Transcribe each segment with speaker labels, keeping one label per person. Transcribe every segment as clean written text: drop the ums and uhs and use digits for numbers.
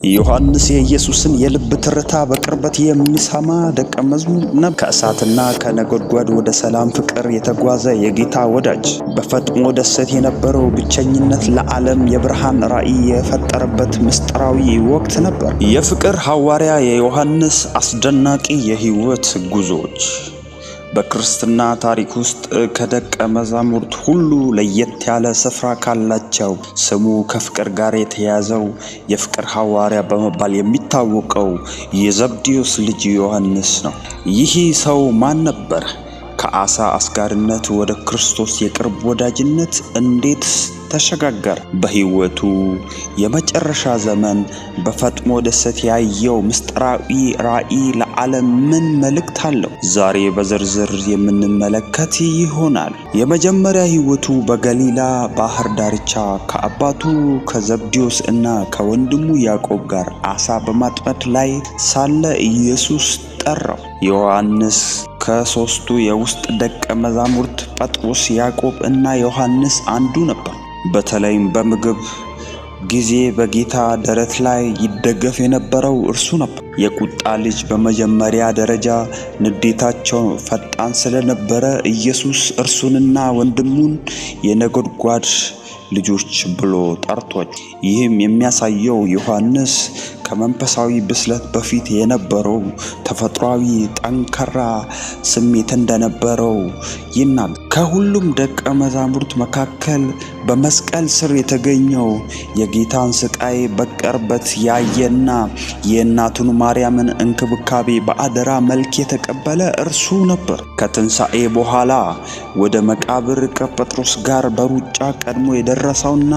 Speaker 1: ዮሐንስ የኢየሱስን የልብ ትርታ በቅርበት የሚሰማ ደቀ መዝሙር ነበር። ከእሳትና ከነጎድጓድ ወደ ሰላም ፍቅር የተጓዘ የጌታ ወዳጅ። በፈጥሞ ደሴት የነበረው ብቸኝነት ለዓለም የብርሃን ራእይ የፈጠረበት ምስጢራዊ ወቅት ነበር። የፍቅር ሐዋርያ የዮሐንስ አስደናቂ የሕይወት ጉዞዎች በክርስትና ታሪክ ውስጥ ከደቀ መዛሙርት ሁሉ ለየት ያለ ስፍራ ካላቸው፣ ስሙ ከፍቅር ጋር የተያዘው የፍቅር ሐዋርያ በመባል የሚታወቀው የዘብዴዎስ ልጅ ዮሐንስ ነው። ይህ ሰው ማን ነበር? ከአሳ አስጋሪነት ወደ ክርስቶስ የቅርብ ወዳጅነት እንዴት ተሸጋገረ? በሕይወቱ የመጨረሻ ዘመን በፈጥሞ ደሴት ያየው ምስጢራዊ ራእይ ለዓለም ምን መልእክት አለው? ዛሬ በዝርዝር የምንመለከት ይሆናል። የመጀመሪያ ሕይወቱ በገሊላ ባህር ዳርቻ ከአባቱ ከዘብዴዎስ እና ከወንድሙ ያዕቆብ ጋር አሳ በማጥመድ ላይ ሳለ ኢየሱስ ጠራው። ዮሐንስ ከሦስቱ የውስጥ ደቀ መዛሙርት ጴጥሮስ፣ ያዕቆብ እና ዮሐንስ አንዱ ነበር። በተለይም በምግብ ጊዜ በጌታ ደረት ላይ ይደገፍ የነበረው እርሱ ነበር። የቁጣ ልጅ በመጀመሪያ ደረጃ ንዴታቸው ፈጣን ስለነበረ ኢየሱስ እርሱንና ወንድሙን የነጎድጓድ ልጆች ብሎ ጠርቷቸው፣ ይህም የሚያሳየው ዮሐንስ ከመንፈሳዊ ብስለት በፊት የነበረው ተፈጥሯዊ ጠንካራ ስሜት እንደነበረው ይናገራል። ከሁሉም ደቀ መዛሙርት መካከል በመስቀል ስር የተገኘው የጌታን ስቃይ በቅርበት ያየና የእናቱን ማርያምን እንክብካቤ በአደራ መልክ የተቀበለ እርሱ ነበር። ከትንሣኤ በኋላ ወደ መቃብር ከጴጥሮስ ጋር በሩጫ ቀድሞ የደረሰውና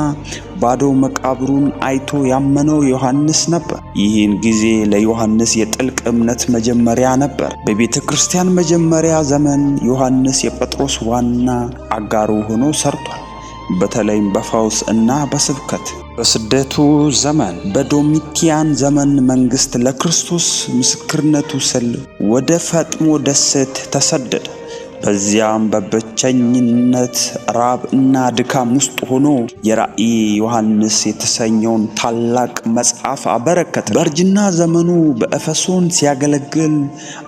Speaker 1: ባዶ መቃብሩን አይቶ ያመነው ዮሐንስ ነበር። ይህን ጊዜ ለዮሐንስ የጥልቅ እምነት መጀመሪያ ነበር። በቤተ ክርስቲያን መጀመሪያ ዘመን ዮሐንስ የጴጥሮስ ዋና አጋሩ ሆኖ ሰርቷል። በተለይም በፈውስ እና በስብከት። በስደቱ ዘመን በዶሚቲያን ዘመን መንግስት ለክርስቶስ ምስክርነቱ ስል ወደ ፈጥሞ ደሴት ተሰደደ። በዚያም በብቸኝነት ራብ እና ድካም ውስጥ ሆኖ የራእይ ዮሐንስ የተሰኘውን ታላቅ መጽሐፍ አበረከተ። በእርጅና ዘመኑ በኤፌሶን ሲያገለግል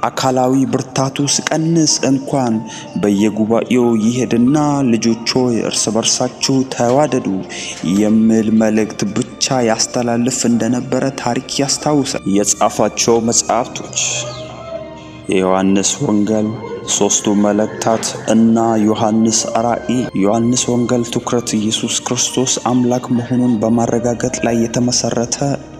Speaker 1: አካላዊ ብርታቱ ሲቀንስ እንኳን በየጉባኤው ይሄድና ልጆች ሆይ እርስ በርሳችሁ ተዋደዱ የሚል መልእክት ብቻ ያስተላልፍ እንደነበረ ታሪክ ያስታውሳል። የጻፋቸው መጽሐፍቶች የዮሐንስ ወንጌል፣ ሦስቱ መልእክታት እና ዮሐንስ ራእይ። ዮሐንስ ወንጌል ትኩረት ኢየሱስ ክርስቶስ አምላክ መሆኑን በማረጋገጥ ላይ የተመሰረተ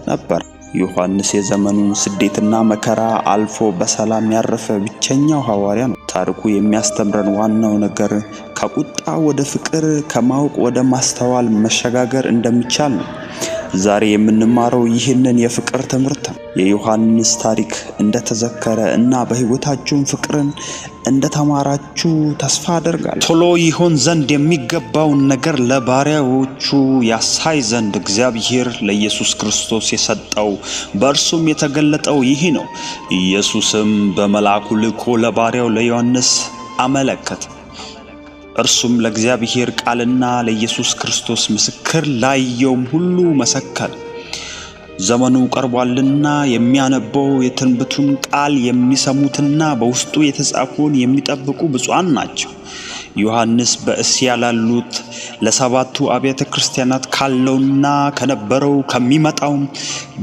Speaker 1: ነበር። ዮሐንስ የዘመኑን ስደትና መከራ አልፎ በሰላም ያረፈ ብቸኛው ሐዋርያ ነው። ታሪኩ የሚያስተምረን ዋናው ነገር ከቁጣ ወደ ፍቅር፣ ከማወቅ ወደ ማስተዋል መሸጋገር እንደሚቻል ነው። ዛሬ የምንማረው ይህንን የፍቅር ትምህርት ነው። የዮሐንስ ታሪክ እንደተዘከረ እና በሕይወታችሁም ፍቅርን እንደተማራችሁ ተስፋ አደርጋለሁ። ቶሎ ይሆን ዘንድ የሚገባውን ነገር ለባሪያዎቹ ያሳይ ዘንድ እግዚአብሔር ለኢየሱስ ክርስቶስ የሰጠው በእርሱም የተገለጠው ይህ ነው። ኢየሱስም በመልአኩ ልኮ ለባሪያው ለዮሐንስ አመለከተ። እርሱም ለእግዚአብሔር ቃልና ለኢየሱስ ክርስቶስ ምስክር ላየውም ሁሉ መሰከረ። ዘመኑ ቀርቧልና የሚያነበው የትንቢቱን ቃል የሚሰሙትና በውስጡ የተጻፈውን የሚጠብቁ ብፁዓን ናቸው። ዮሐንስ በእስያ ላሉት ለሰባቱ አብያተ ክርስቲያናት ካለውና ከነበረው ከሚመጣውም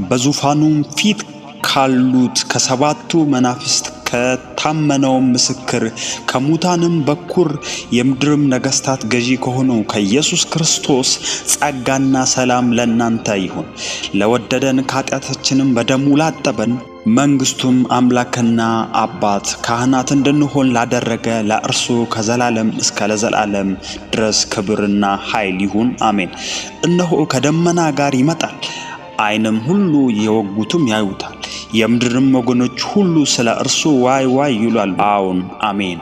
Speaker 1: በዙፋኑም ፊት ካሉት ከሰባቱ መናፍስት ከታመነውም ምስክር ከሙታንም በኩር የምድርም ነገሥታት ገዢ ከሆነው ከኢየሱስ ክርስቶስ ጸጋና ሰላም ለእናንተ ይሁን። ለወደደን ከኃጢአታችንም በደሙ ላጠበን መንግሥቱም አምላክና አባት ካህናት እንድንሆን ላደረገ ለእርሱ ከዘላለም እስከ ለዘላለም ድረስ ክብርና ኃይል ይሁን፣ አሜን። እነሆ ከደመና ጋር ይመጣል፣ ዓይንም ሁሉ የወጉትም ያዩታል፣ የምድርም ወገኖች ሁሉ ስለ እርሱ ዋይ ዋይ ይላሉ። አዎን አሜን።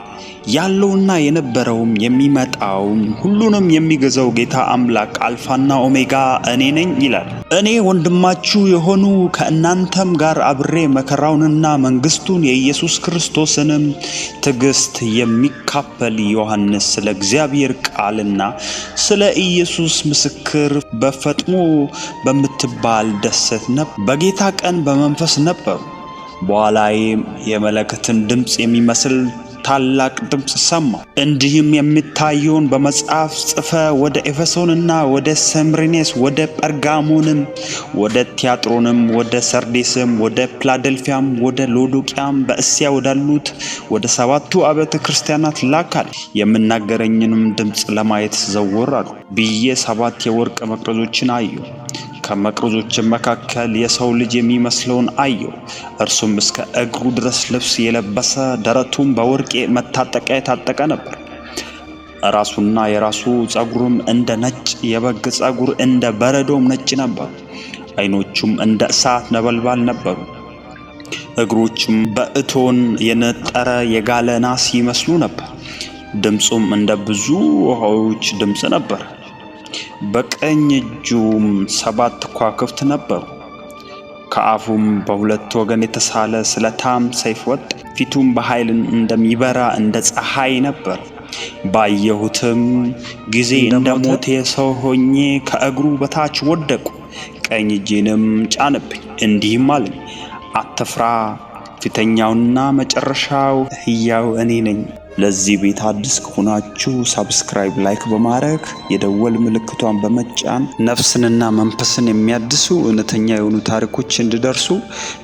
Speaker 1: ያለውና የነበረውም የሚመጣውም ሁሉንም የሚገዛው ጌታ አምላክ አልፋና ኦሜጋ እኔ ነኝ ይላል። እኔ ወንድማችሁ የሆኑ ከእናንተም ጋር አብሬ መከራውንና መንግስቱን የኢየሱስ ክርስቶስንም ትዕግስት የሚካፈል ዮሐንስ ስለ እግዚአብሔር ቃልና ስለ ኢየሱስ ምስክር በፈጥሞ በምትባል ደሴት በጌታ ቀን በመንፈስ ነበሩ። በኋላዬም የመለከትን ድምፅ የሚመስል ታላቅ ድምፅ ሰማሁ። እንዲህም የሚታየውን በመጽሐፍ ጽፈ ወደ ኤፌሶንና ወደ ሰምርኔስ፣ ወደ ጴርጋሞንም፣ ወደ ቲያጥሮንም፣ ወደ ሰርዴስም፣ ወደ ፊላደልፊያም፣ ወደ ሎዶቅያም በእስያ ወዳሉት ወደ 7ቱ አብያተ ክርስቲያናት ላካል። የምናገረኝንም ድምፅ ለማየት ዘወር አልኩ ብዬ 7 የወርቅ መቅረዞችን አየሁ። ከመቅረዞችም መካከል የሰው ልጅ የሚመስለውን አየሁ። እርሱም እስከ እግሩ ድረስ ልብስ የለበሰ ደረቱም በወርቅ መታጠቂያ የታጠቀ ነበር። ራሱና የራሱ ጸጉሩም እንደ ነጭ የበግ ጸጉር እንደ በረዶም ነጭ ነበሩ። ዓይኖቹም እንደ እሳት ነበልባል ነበሩ። እግሮቹም በእቶን የነጠረ የጋለ ናስ ይመስሉ ነበር። ድምፁም እንደ ብዙ ውሃዎች ድምፅ ነበር። በቀኝ እጁም 7 ከዋክብት ነበሩ። ከአፉም በሁለት ወገን የተሳለ ስለታም ሰይፍ ወጣ። ፊቱም በኃይል እንደሚበራ እንደ ፀሐይ ነበር። ባየሁትም ጊዜ እንደ ሞተ ሰው ሆኜ ከእግሩ በታች ወደቅሁ። ቀኝ እጄንም ጫነብኝ፣ እንዲህም አለኝ፣ አትፍራ፣ ፊተኛውና መጨረሻው ሕያው እኔ ነኝ። ለዚህ ቤት አዲስ ከሆናችሁ ሰብስክራይብ፣ ላይክ በማድረግ የደወል ምልክቷን በመጫን ነፍስንና መንፈስን የሚያድሱ እውነተኛ የሆኑ ታሪኮች እንዲደርሱ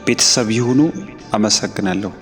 Speaker 1: ቤተሰብ ይሁኑ። አመሰግናለሁ።